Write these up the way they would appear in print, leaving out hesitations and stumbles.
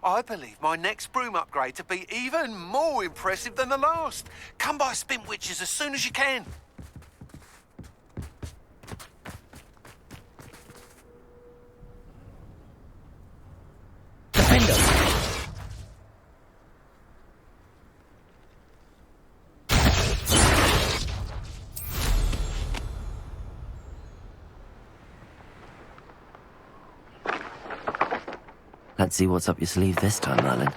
I believe my next broom upgrade to be even more impressive than the last. Come by Spin Witches as soon as you can. Let's see what's up your sleeve this time, Merlin.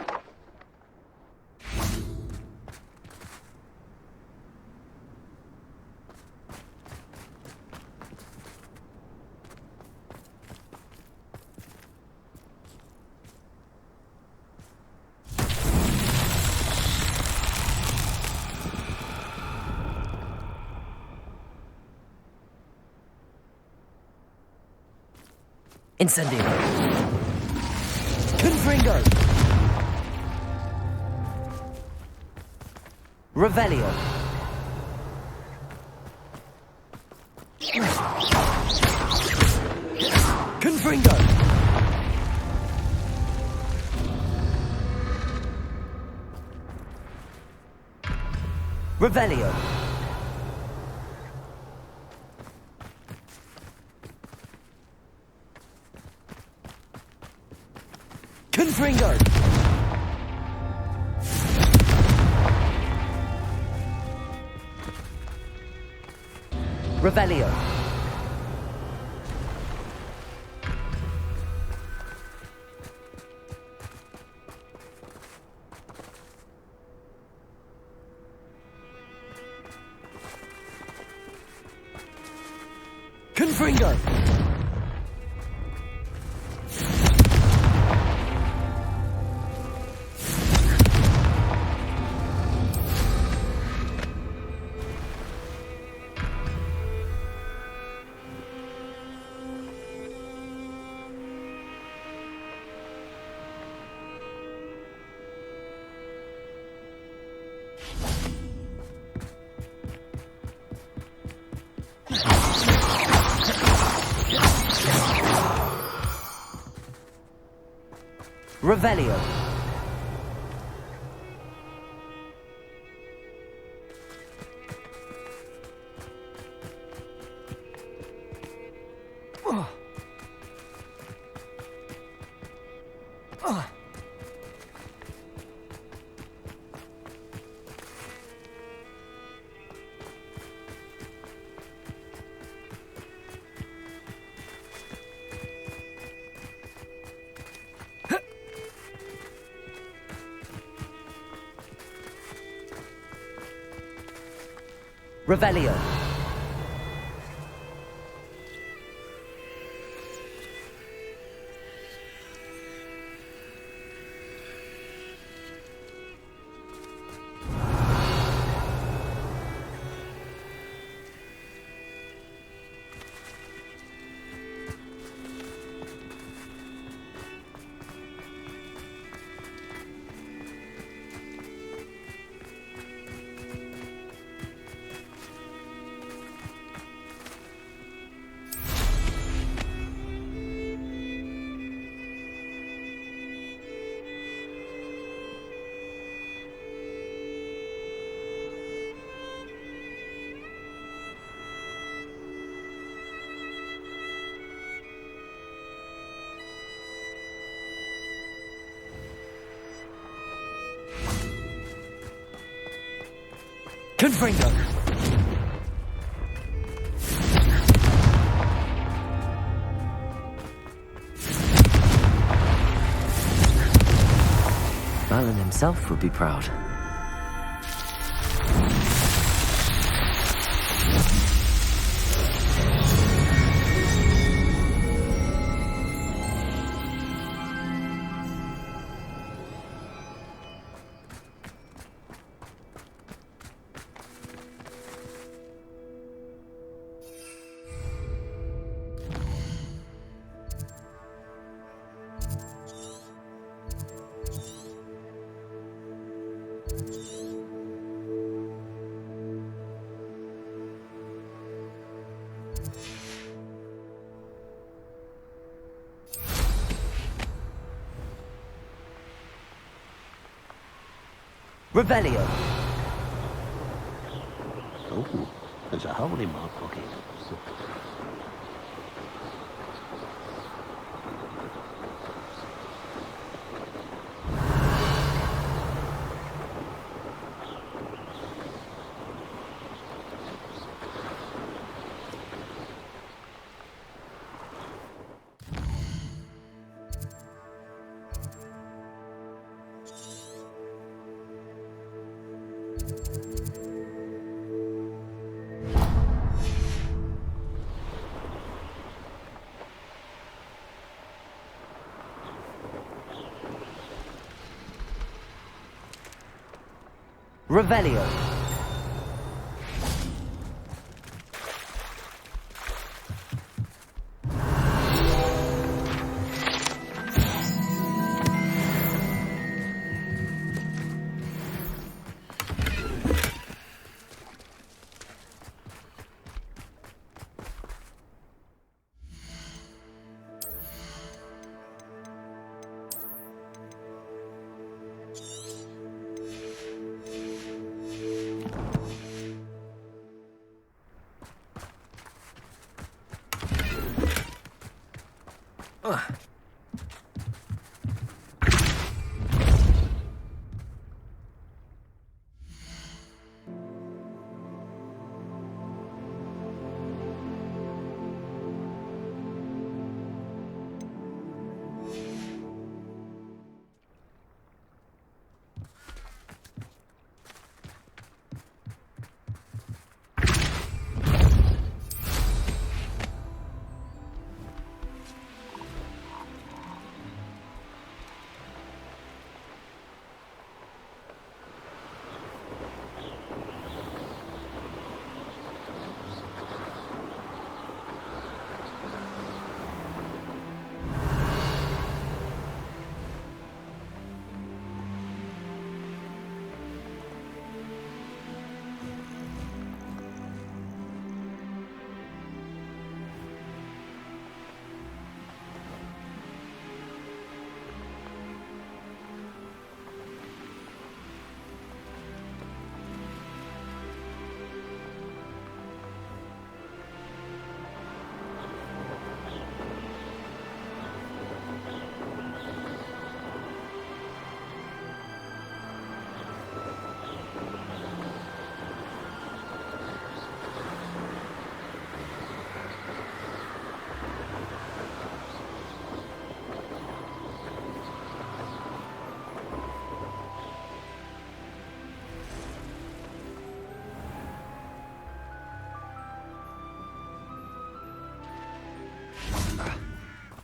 Incendio. Confringo. Revelio. Confringo. Revelio. Confringo. Revelio. Confringo. Revelio. Revelio. Confringo. Merlin himself would be proud. Revelio. Oh, there's a hole in my pocket. Revelio.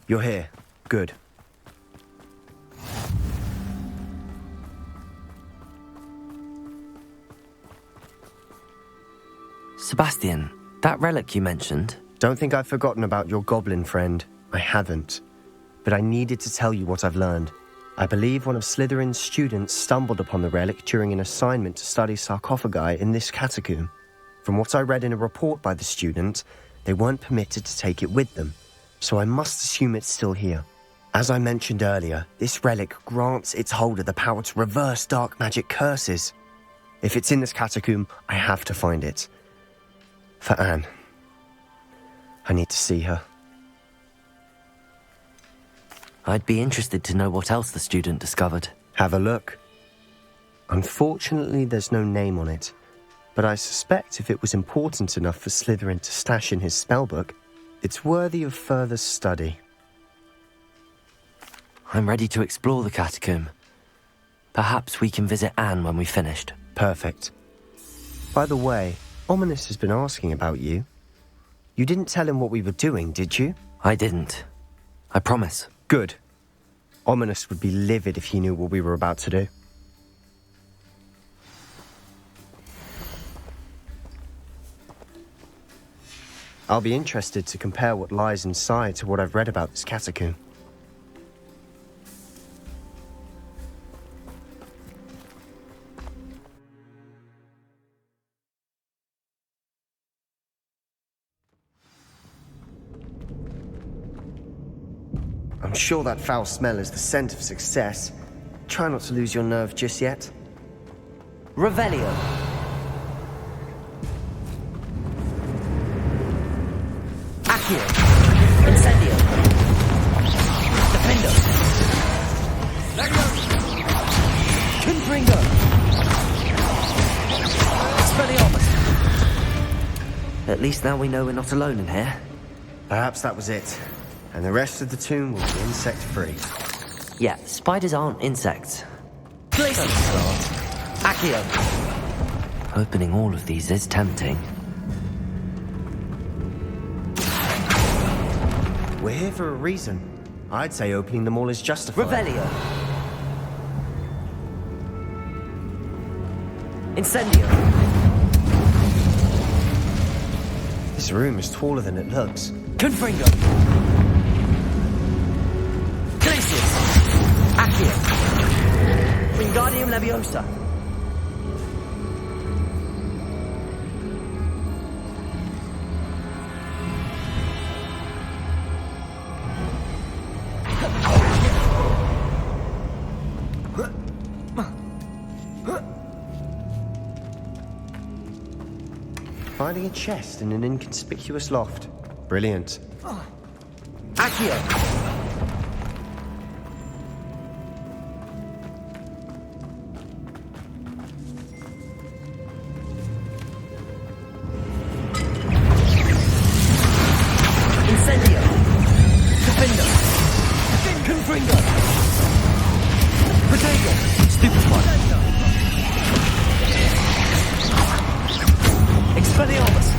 You're here. Good. Sebastian, that relic you mentioned. Don't think I've forgotten about your goblin friend. I haven't. But I needed to tell you what I've learned. I believe one of Slytherin's students stumbled upon the relic during an assignment to study sarcophagi in this catacomb. From what I read in a report by the student, they weren't permitted to take it with them, so I must assume it's still here. As I mentioned earlier, this relic grants its holder the power to reverse dark magic curses. If it's in this catacomb, I have to find it. For Anne. I need to see her. I'd be interested to know what else the student discovered. Have a look. Unfortunately, there's no name on it, but I suspect if it was important enough for Slytherin to stash in his spellbook, it's worthy of further study. I'm ready to explore the catacomb. Perhaps we can visit Anne when we've finished. Perfect. By the way, Ominous has been asking about you. You didn't tell him what we were doing, did you? I didn't. I promise. Good. Ominous would be livid if he knew what we were about to do. I'll be interested to compare what lies inside to what I've read about this catacomb. I'm sure that foul smell is the scent of success. Try not to lose your nerve just yet. Revelio. Accio. Incendio. Defendo. Confringo. Expelliarmus. At least now we know we're not alone in here. Perhaps that was it. And the rest of the tomb will be insect-free. Yeah, spiders aren't insects. Glacial start. Accio. Opening all of these is tempting. We're here for a reason. I'd say opening them all is justified. Revelio. Incendio. This room is taller than it looks. Confringo. Glacius. Accio. Wingardium Leviosa. Finding a chest in an inconspicuous loft. Brilliant. Accio. Incendio. Defendo. Confringo. Potato. Stupefy. Expelliarmus.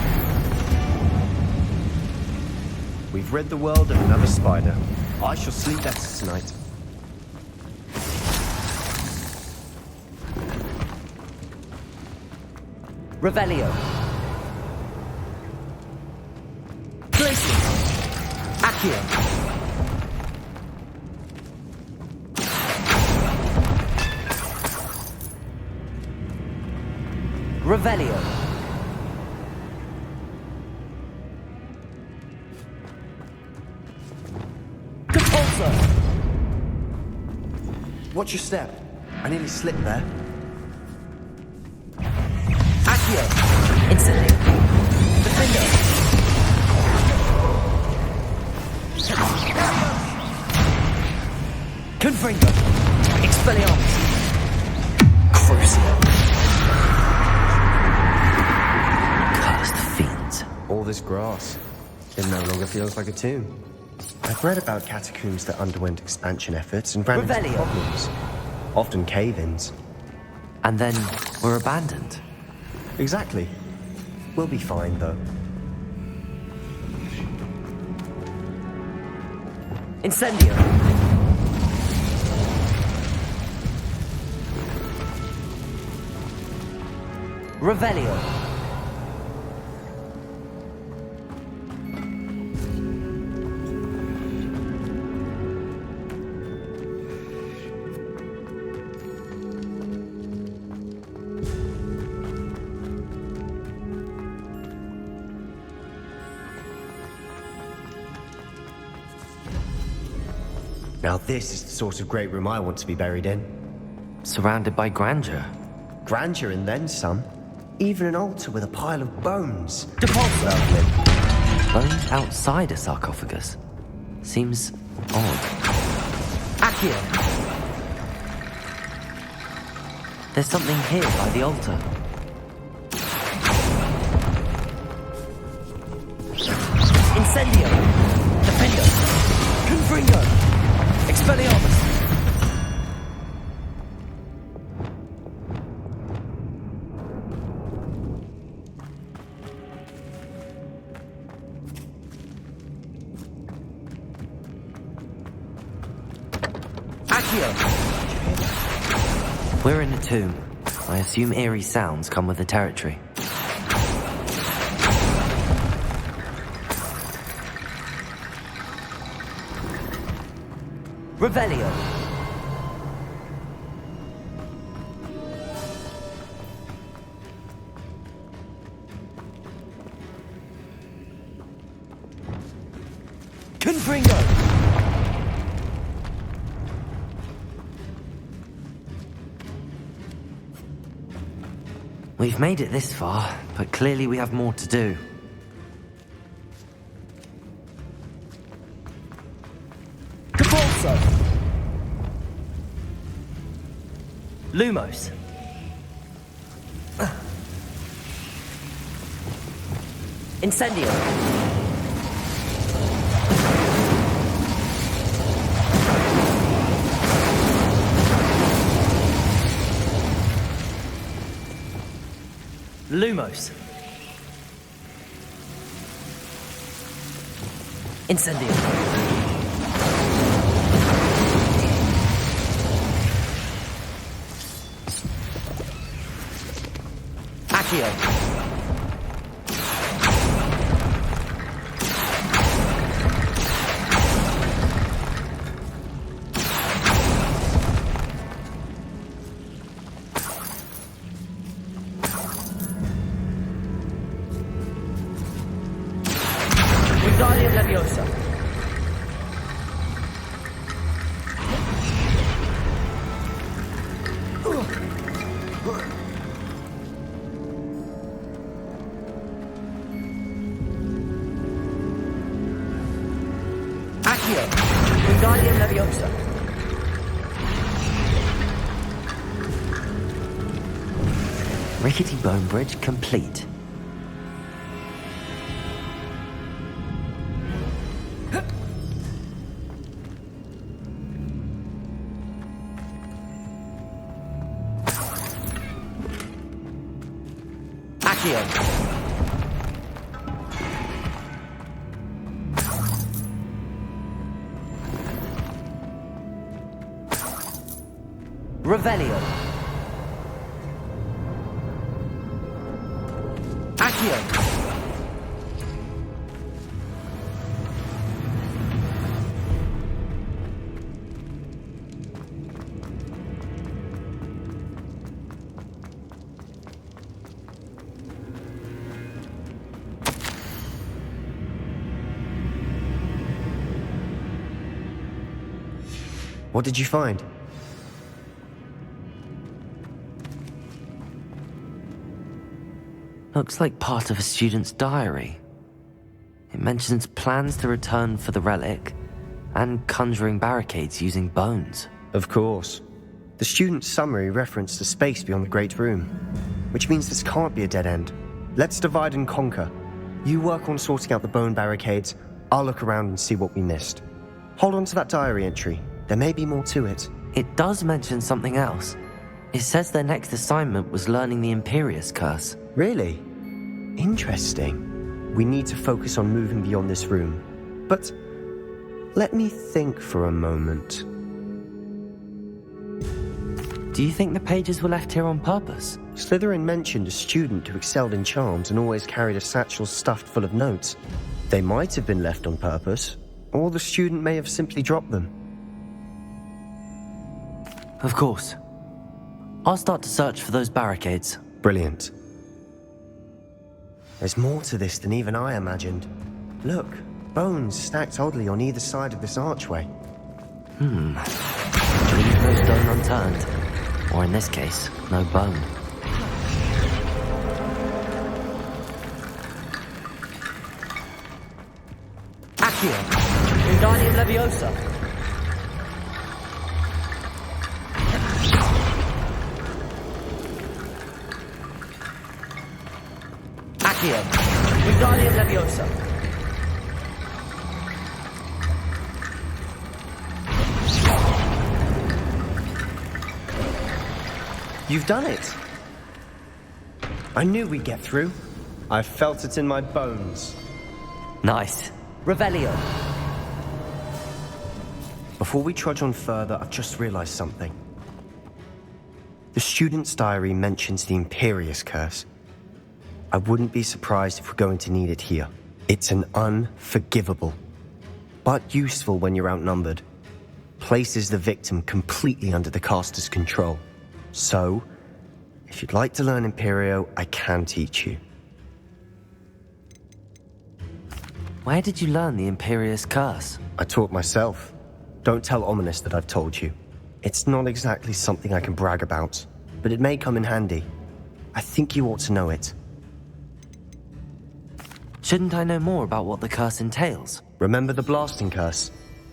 We've rid the world of another spider. I shall sleep better tonight. Revelio. Glacius. Accio. Revelio. Compulsor. Watch your step. I nearly slipped there. Accio. Instantly. Defendo. Confringo. Expelliarmus. Crucio. Cursed fiends. All this grass. It no longer feels like a tomb. I've read about catacombs that underwent expansion efforts and ran into Revelio. problems. Often cave-ins. And then were abandoned. Exactly. We'll be fine, though. Incendio. Revelio. Now this is the sort of great room I want to be buried in. Surrounded by grandeur. Grandeur and then some. Even an altar with a pile of bones. Depulsor. Lovely. Bones outside a sarcophagus. Seems odd. Accio. There's something here by the altar. Incendio. Defendo. Confringo. Expelliarmus. Accio. We're in a tomb. I assume eerie sounds come with the territory. Revelio. Confringo. We've made it this far, but clearly we have more to do. Cabalso! Lumos. Incendio. Lumos. Incendio. Accio. Wingardium Leviosa. Accio. Wingardium Leviosa. Rickety Bone Bridge complete. Accio. Revelio. Accio. What did you find? Looks like part of a student's diary. It mentions plans to return for the relic and conjuring barricades using bones. Of course. The student's summary referenced a space beyond the Great Room, which means this can't be a dead end. Let's divide and conquer. You work on sorting out the bone barricades, I'll look around and see what we missed. Hold on to that diary entry. There may be more to it. It does mention something else. It says their next assignment was learning the Imperius Curse. Really? Interesting. We need to focus on moving beyond this room. But let me think for a moment. Do you think the pages were left here on purpose? Slytherin mentioned a student who excelled in charms and always carried a satchel stuffed full of notes. They might have been left on purpose, or the student may have simply dropped them. Of course. I'll start to search for those barricades. Brilliant. There's more to this than even I imagined. Look, bones stacked oddly on either side of this archway. Leave no stone unturned. Or in this case, no bone. Accio. Wingardium Leviosa. Accio. Wingardium Leviosa. You've done it! I knew we'd get through. I felt it in my bones. Nice. Revelio. Before we trudge on further, I've just realized something. The student's diary mentions the Imperius Curse. I wouldn't be surprised if we're going to need it here. It's an unforgivable, but useful when you're outnumbered. Places the victim completely under the caster's control. So, if you'd like to learn Imperio, I can teach you. Where did you learn the Imperius Curse? I taught myself. Don't tell Ominous that I've told you. It's not exactly something I can brag about, but it may come in handy. I think you ought to know it. Shouldn't I know more about what the curse entails? Remember the blasting curse?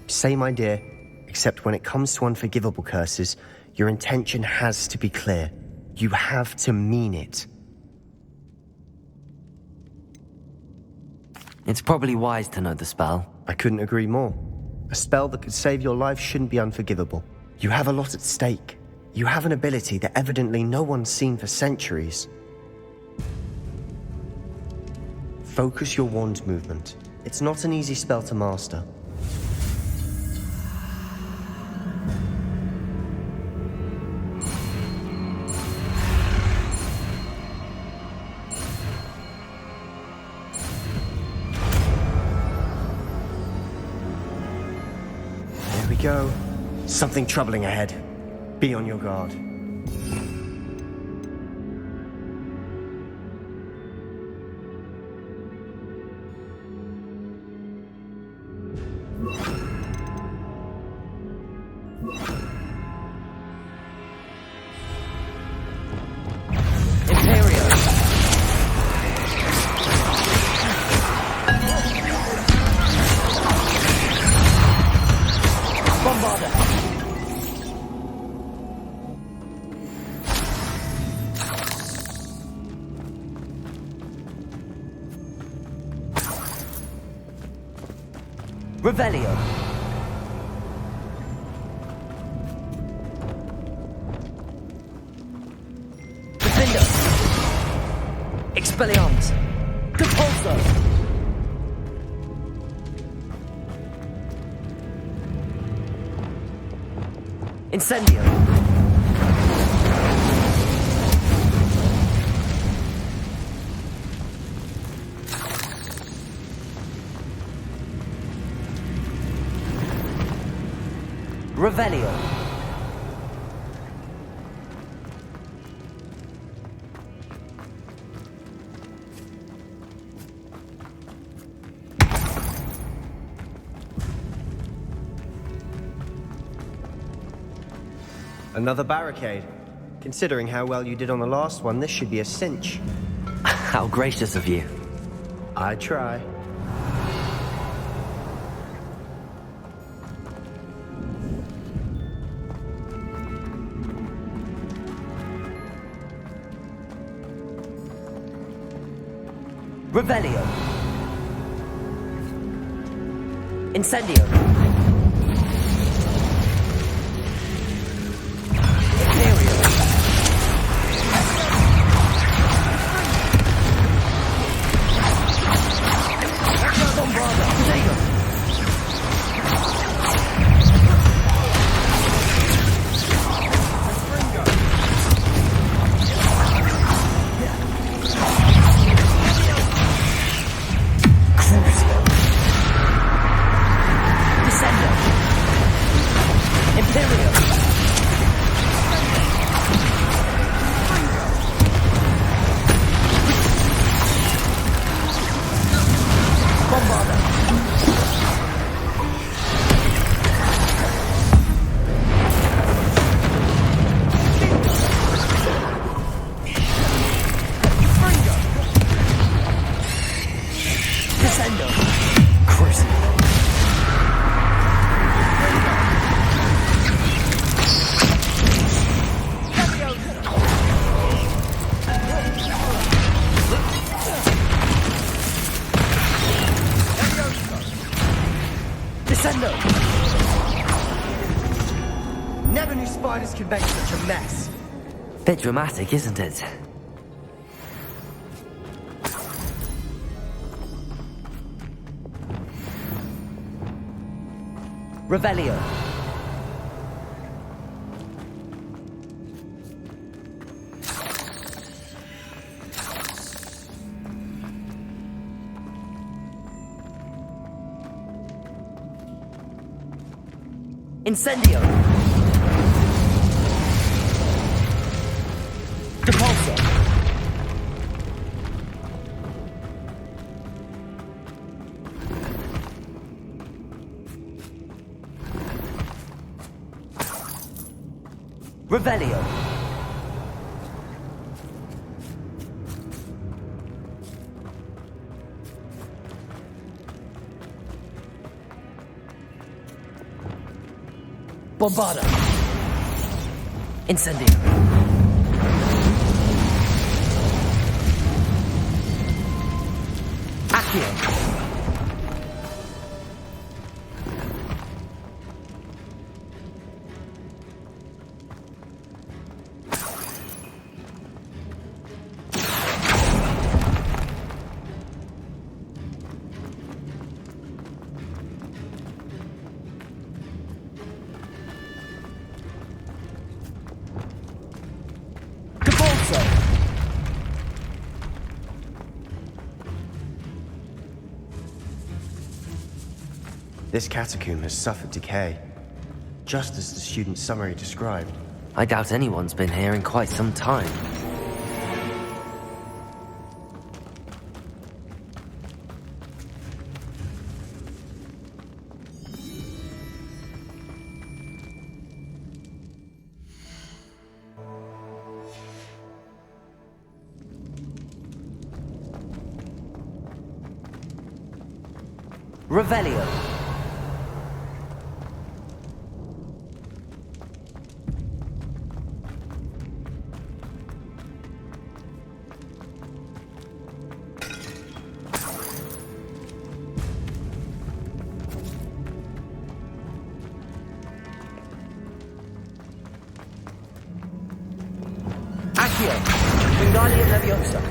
Same idea, except when it comes to unforgivable curses, your intention has to be clear. You have to mean it. It's probably wise to know the spell. I couldn't agree more. A spell that could save your life shouldn't be unforgivable. You have a lot at stake. You have an ability that evidently no one's seen for centuries. Focus your wand movement. It's not an easy spell to master. There we go. Something troubling ahead. Be on your guard. Revelio. Defender. Expelliarmus. Depulso. Incendio. Revelio. Another barricade. Considering how well you did on the last one, this should be a cinch. How gracious of you. I try. Revelio. Incendio. Imperial. Bombarda. Potato. Never knew spiders could make such a mess. Bit dramatic, isn't it? Revelio. Incendio. Depulso. Revelio. Bombarda. Incendio. Accio. This catacomb has suffered decay, just as the student's summary described. I doubt anyone's been here in quite some time. Revelio. Accio. Wingardium Leviosa.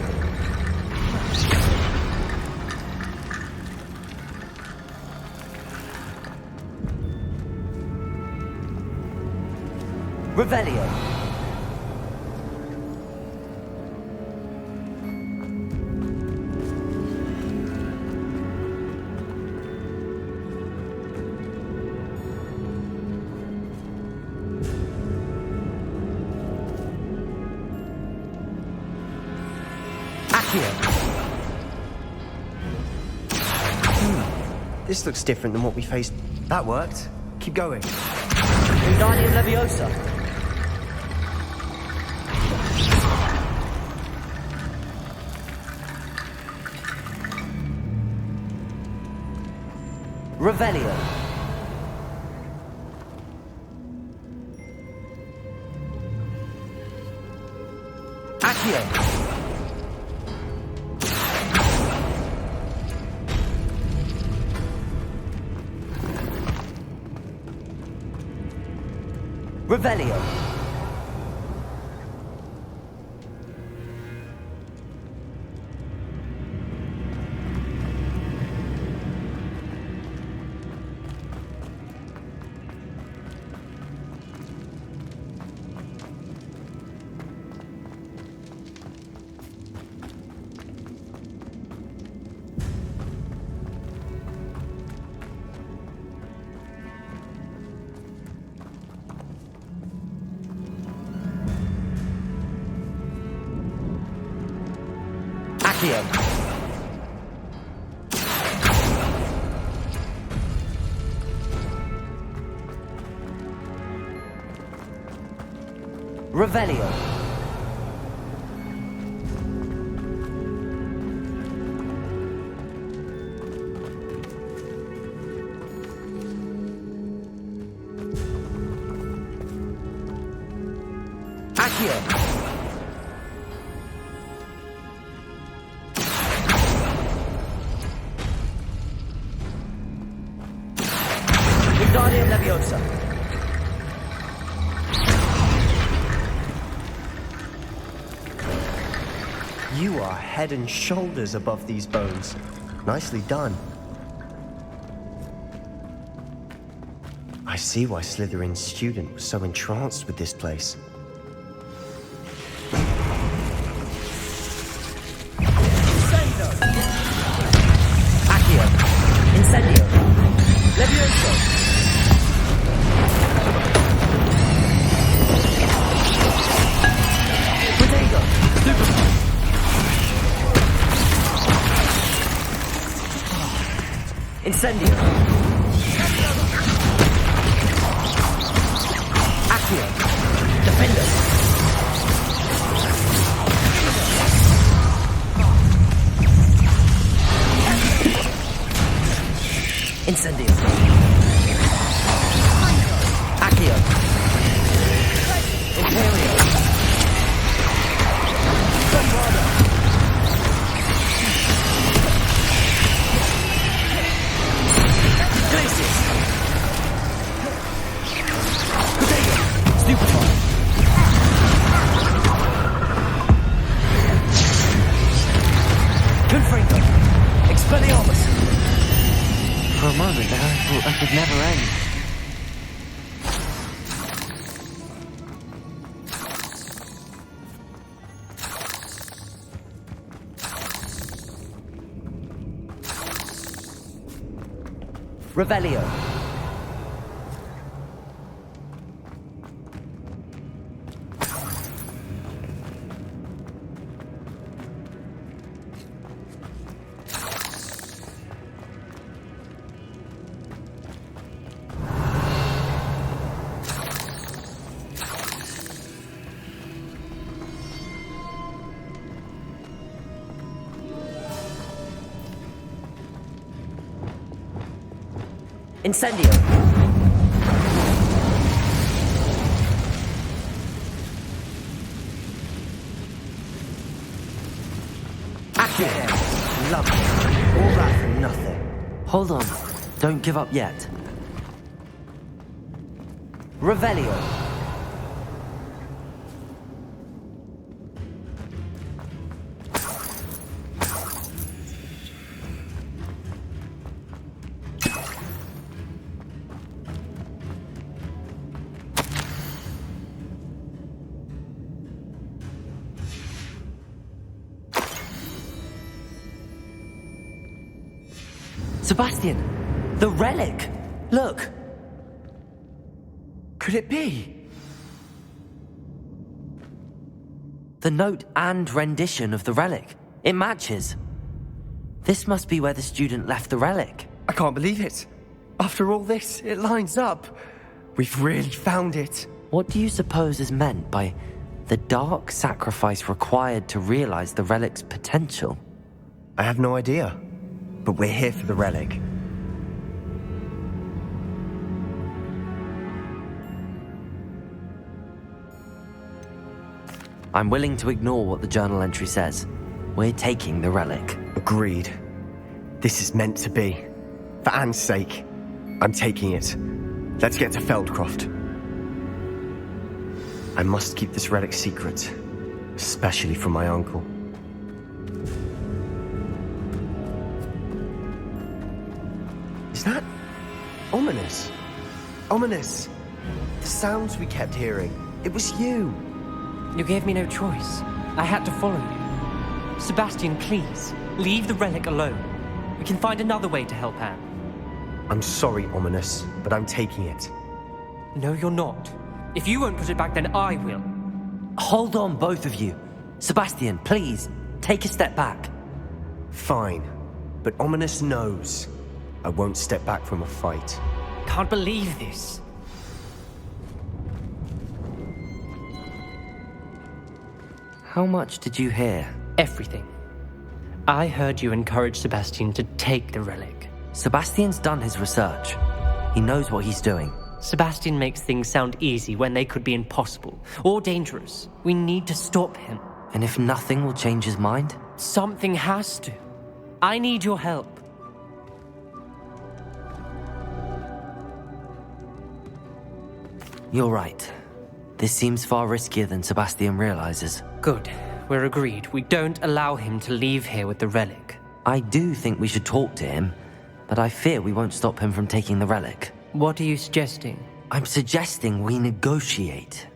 Revelio. Accio. This looks different than what we faced. That worked. Keep going. Wingardium Leviosa. Revelio. Accio. Revelio. Accio. Revelio. Accio. Wingardium Leviosa. You are head and shoulders above these bones. Nicely done. I see why Slytherin's student was so entranced with this place. Accio. Incendio. Leviosa. Incendio. Accio. Defender. Incendio. Accio. Accio. Imperio. Bombarda. Glacius. Potato. Stupefy. Confringo. Expelliarmus. For a moment there, I thought that could never end. Revelio. Incendio. Accio. Lovely. All that for nothing. Hold on. Don't give up yet. Revelio. Sebastian! The relic! Look! Could it be? The note and rendition of the relic. It matches. This must be where the student left the relic. I can't believe it. After all this, it lines up. We've really found it. What do you suppose is meant by the dark sacrifice required to realize the relic's potential? I have no idea. But we're here for the relic. I'm willing to ignore what the journal entry says. We're taking the relic. Agreed. This is meant to be. For Anne's sake, I'm taking it. Let's get to Feldcroft. I must keep this relic secret, especially from my uncle. Is that ominous? Ominous! The sounds we kept hearing. It was you. You gave me no choice. I had to follow you. Sebastian, please, leave the relic alone. We can find another way to help Anne. I'm sorry, Ominous, but I'm taking it. No, you're not. If you won't put it back, then I will. Hold on, both of you. Sebastian, please, take a step back. Fine, but Ominous knows I won't step back from a fight. Can't believe this. How much did you hear? Everything. I heard you encourage Sebastian to take the relic. Sebastian's done his research. He knows what he's doing. Sebastian makes things sound easy when they could be impossible or dangerous. We need to stop him. And if nothing will change his mind? Something has to. I need your help. You're right. This seems far riskier than Sebastian realizes. Good. We're agreed. We don't allow him to leave here with the relic. I do think we should talk to him, but I fear we won't stop him from taking the relic. What are you suggesting? I'm suggesting we negotiate.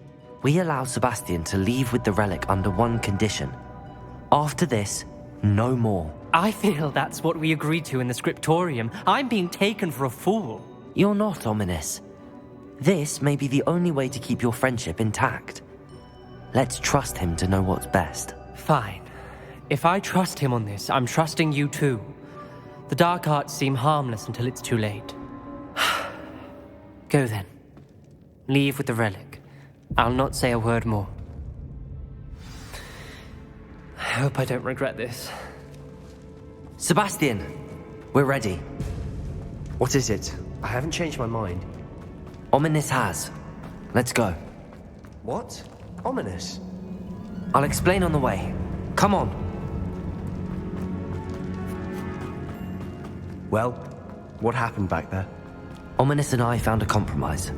We allow Sebastian to leave with the relic under one condition. After this, no more. I feel that's what we agreed to in the scriptorium. I'm being taken for a fool. You're not, Ominous. This may be the only way to keep your friendship intact. Let's trust him to know what's best. Fine. If I trust him on this, I'm trusting you too. The dark arts seem harmless until it's too late. Go then. Leave with the relic. I'll not say a word more. I hope I don't regret this. Sebastian, we're ready. What is it? I haven't changed my mind. Ominous has. Let's go. What? Ominous? I'll explain on the way. Come on. Well, what happened back there? Ominous and I found a compromise.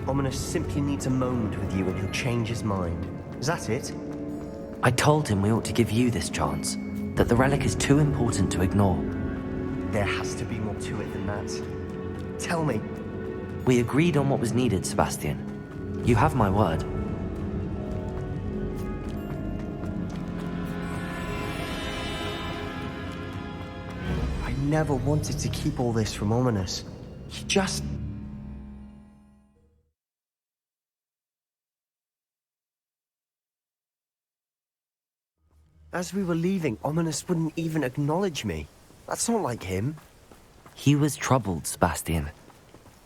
Ominous simply needs a moment with you and he'll change his mind. Is that it? I told him we ought to give you this chance, that the relic is too important to ignore. There has to be more to it than that. Tell me. We agreed on what was needed, Sebastian. You have my word. I never wanted to keep all this from Ominous. He just... As we were leaving, Ominous wouldn't even acknowledge me. That's not like him. He was troubled, Sebastian.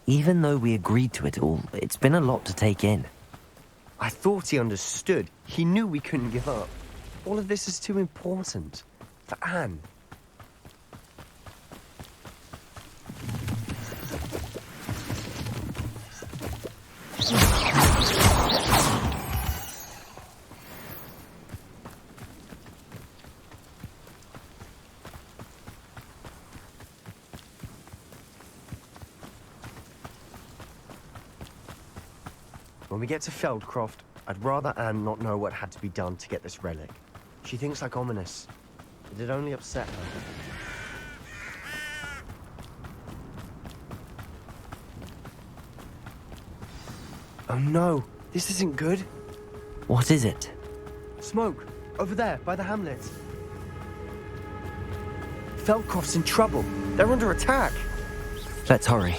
Even though we agreed to it all, it's been a lot to take in. I thought he understood. He knew we couldn't give up. All of this is too important. For Anne. When we get to Feldcroft, I'd rather Anne not know what had to be done to get this relic. She thinks like Ominous. It'd only upset her. Oh no, this isn't good. What is it? Smoke, over there, by the hamlet. Feldcroft's in trouble. They're under attack. Let's hurry.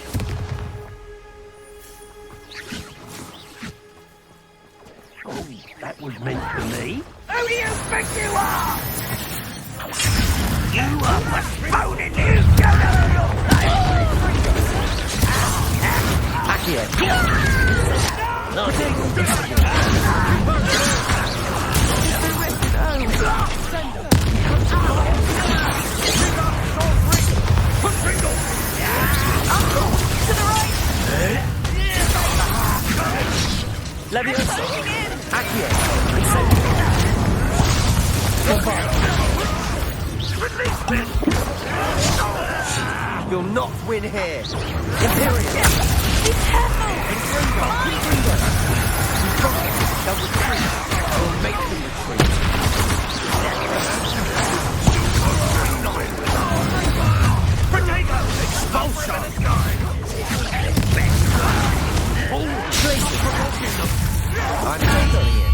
That was meant for me. Who do you think you are? You are postponing his You'll not win here. We'll make them retreat. I'm handling it.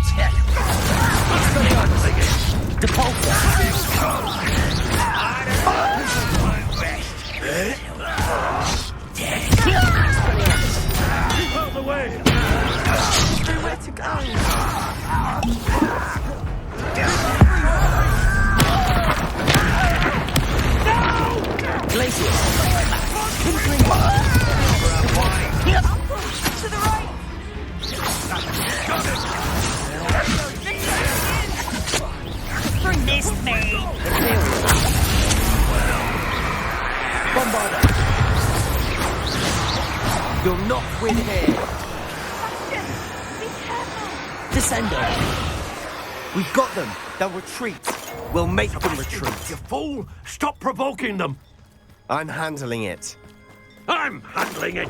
Out the way! Nowhere to go. Glacier! To the right! Bring this to me! Bombarder! You'll not win here. Be careful! Descender! We've got them. They'll retreat. We'll make them retreat. You fool! Stop provoking them! I'm handling it. I'm handling it!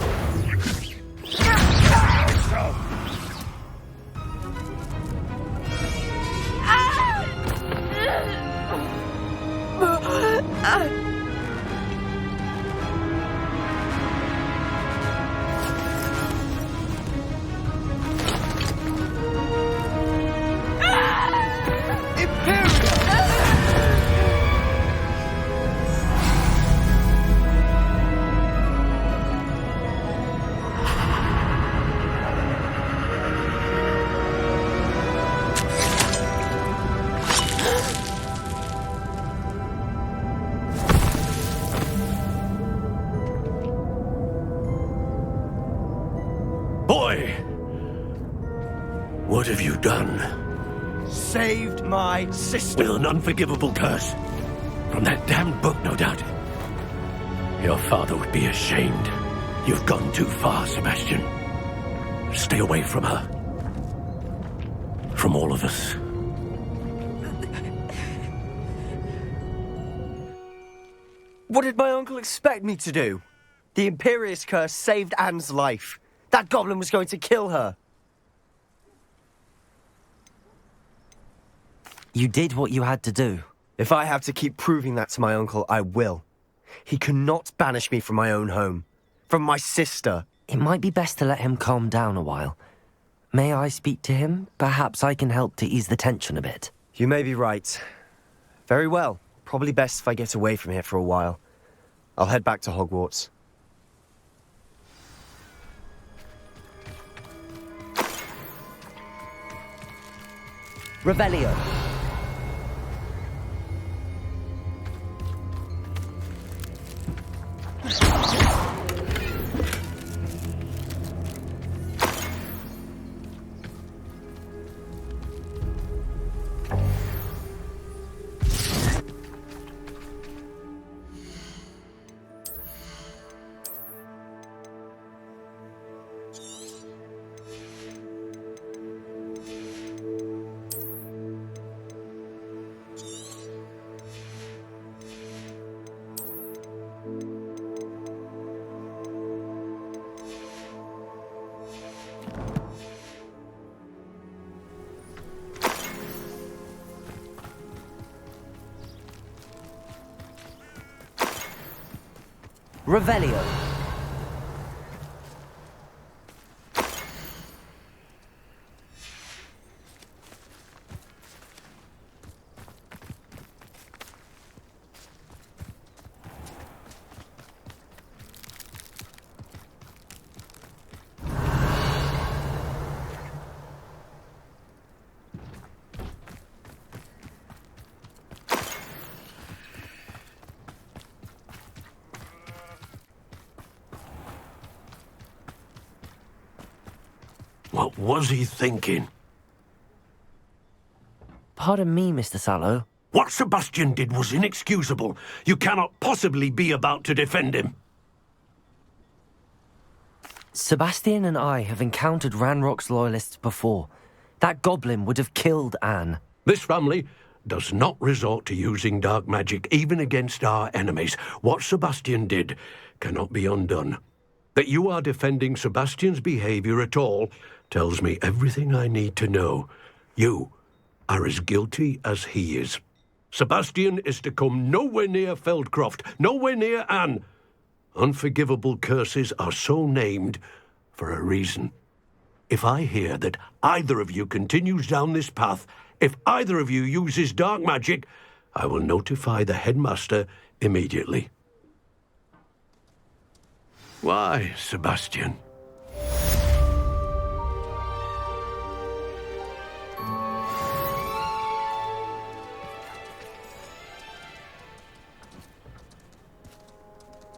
Boy! What have you done? Saved my sister. With an unforgivable curse. From that damned book, no doubt. Your father would be ashamed. You've gone too far, Sebastian. Stay away from her. From all of us. What did my uncle expect me to do? The Imperious curse saved Anne's life. That goblin was going to kill her. You did what you had to do. If I have to keep proving that to my uncle, I will. He cannot banish me from my own home. From my sister. It might be best to let him calm down a while. May I speak to him? Perhaps I can help to ease the tension a bit. You may be right. Very well. Probably best if I get away from here for a while. I'll head back to Hogwarts. Revelio. Revelio. What was he thinking? Pardon me, Mr. Sallow. What Sebastian did was inexcusable. You cannot possibly be about to defend him. Sebastian and I have encountered RANROK's loyalists before. That goblin would have killed Anne. This family does not resort to using dark magic even against our enemies. What Sebastian did cannot be undone. That you are defending Sebastian's behavior at all tells me everything I need to know. You are as guilty as he is. Sebastian is to come nowhere near Feldcroft, nowhere near Anne. Unforgivable curses are so named for a reason. If I hear that either of you continues down this path, if either of you uses dark magic, I will notify the headmaster immediately. Why, Sebastian?